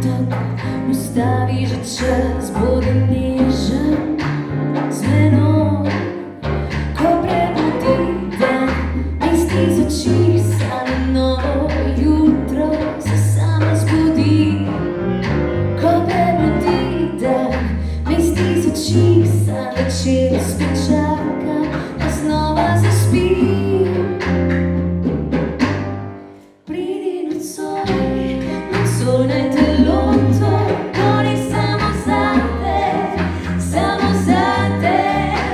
Ustavi že čas, bude nežen z menoj. Ko prebudi dan, misli z oči same novo jutro se sama zbudi. Ko prebudi dan, misli z oči sam večer spet čakam, da znova zaspim. Pridi nocoj, nocoj naj te loto, gori samo zate, samo zate.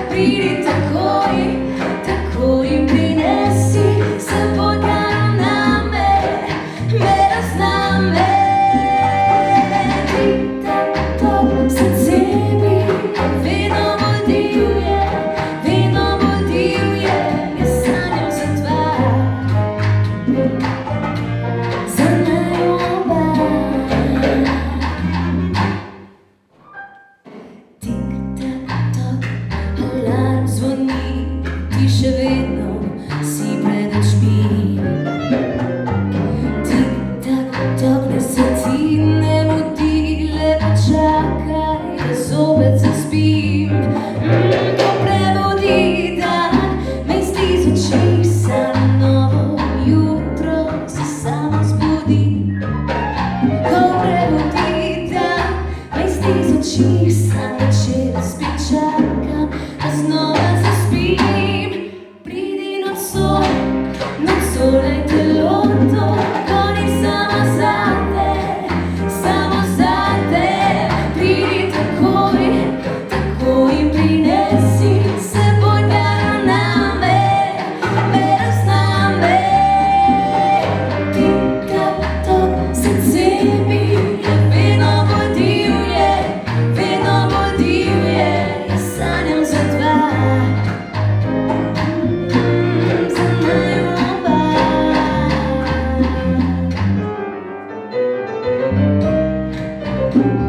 Pridi takoj, takoj in prinesi s seboj kar name, me razname. Tik-tak-tok, srce mi vedno bolj divje, vedno bolj divje. Jaz sanjam za dva, za naju oba. Tik-tak-tok, alarm zvoni, ti še vedno si pred očmi. Tik-tak-tok, ne se ti ne mudi, le počakaj, da zopet zaspim. Ko prebudi dan, misli z oči samo novo jutro se samo zbudi. Ko prebudi dan, misli z oči sam večer spet čakam, da znova zaspim. Pridi nocoj, nocoj naj te loto, goni samo zate, samo zate. Pridi takoj, takoj in prinesi s seboj kar name, me razname. Tik-tak-tok, srce mi je vedno bolj divje, vedno bolj divje. Jaz sanjam za dva, za naju oba. Tik-tak-tok,